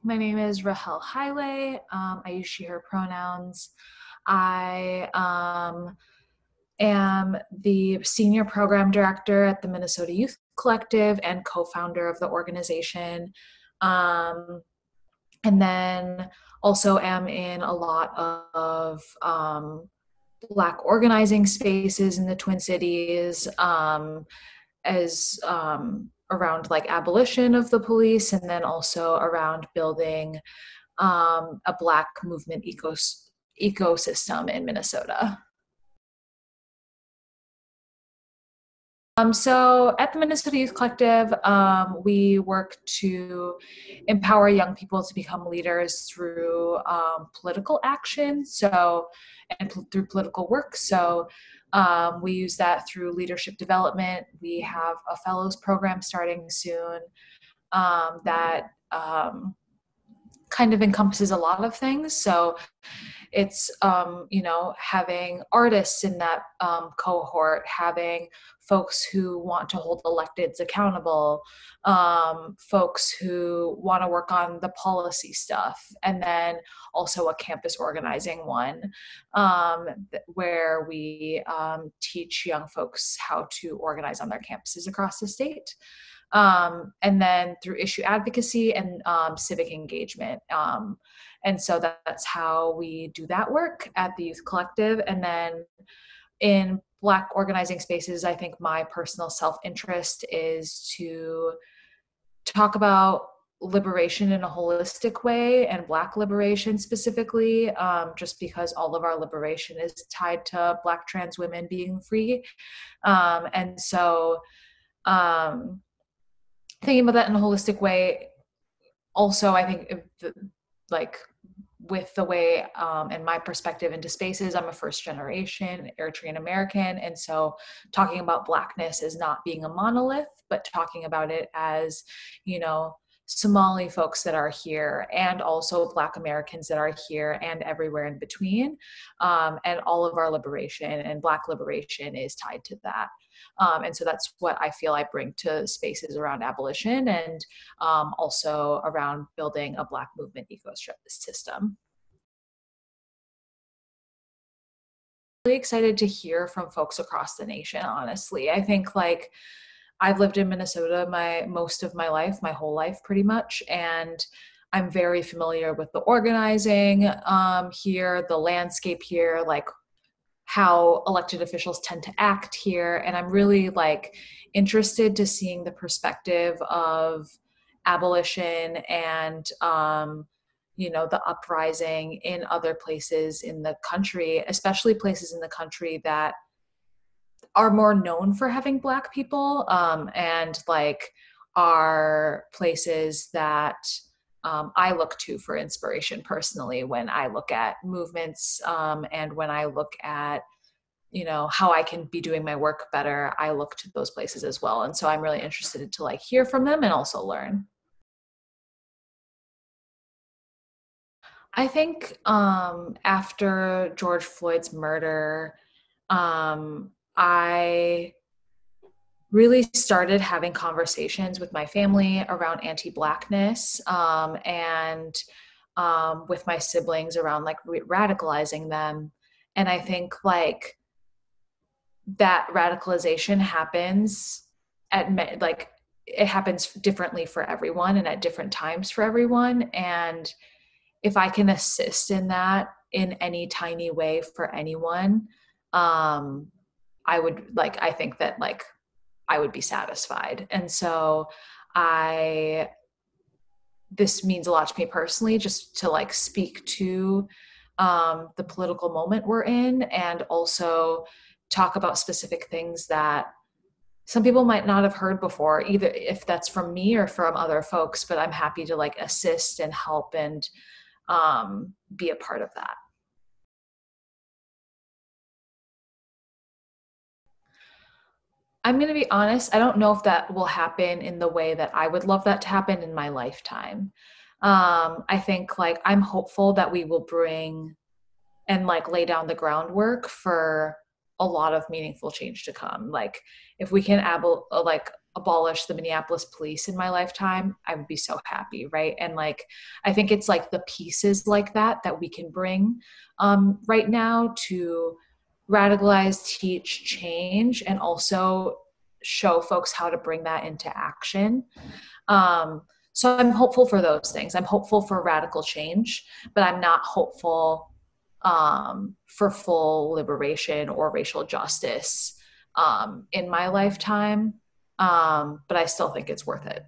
My name is Rahhel Haile. I use she, her pronouns. I am the senior program director at the Minnesota Youth Collective and co-founder of the organization. And then also am in a lot of Black organizing spaces in the Twin Cities, as around like abolition of the police, and then also around building a Black movement ecosystem in Minnesota. So at the Minnesota Youth Collective, we work to empower young people to become leaders through political action, and through political work. So we use that through leadership development. We have a fellows program starting soon that kind of encompasses a lot of things. So it's having artists in that cohort, having folks who want to hold electeds accountable, folks who want to work on the policy stuff, and then also a campus organizing one, where we teach young folks how to organize on their campuses across the state. And then through issue advocacy and civic engagement. And so that's how we do that work at the Youth Collective. And then in Black organizing spaces, I think my personal self-interest is to talk about liberation in a holistic way, and Black liberation specifically, just because all of our liberation is tied to Black trans women being free. And so thinking about that in a holistic way. Also, I think with the way and my perspective into spaces, I'm a first generation Eritrean American. And so talking about Blackness as not being a monolith, but talking about it as, Somali folks that are here, and also Black Americans that are here and everywhere in between. And all of our liberation and Black liberation is tied to that. And so that's what I feel I bring to spaces around abolition, and also around building a Black movement ecosystem. Really excited to hear from folks across the nation, honestly. I think I've lived in Minnesota most of my life, my whole life pretty much, and I'm very familiar with the organizing here, the landscape here, how elected officials tend to act here. And I'm really interested to seeing the perspective of abolition and, the uprising in other places in the country, especially places in the country that are more known for having Black people, and are places that I look to for inspiration personally when I look at movements, and when I look at, how I can be doing my work better. I look to those places as well. And so I'm really interested to hear from them and also learn. I think after George Floyd's murder, I really started having conversations with my family around anti-Blackness, and with my siblings around radicalizing them. And I think that radicalization happens it happens differently for everyone and at different times for everyone. And if I can assist in that in any tiny way for anyone, I think that I would be satisfied. And so this means a lot to me personally, just to speak to the political moment we're in, and also talk about specific things that some people might not have heard before, either if that's from me or from other folks, but I'm happy to assist and help and be a part of that. I'm going to be honest, I don't know if that will happen in the way that I would love that to happen in my lifetime. I think I'm hopeful that we will bring and lay down the groundwork for a lot of meaningful change to come. If we can abolish the Minneapolis police in my lifetime, I would be so happy, right? And like, I think it's like the pieces like that we can bring right now to radicalize, teach, change, and also show folks how to bring that into action. So I'm hopeful for those things. I'm hopeful for radical change, but I'm not hopeful for full liberation or racial justice in my lifetime. But I still think it's worth it.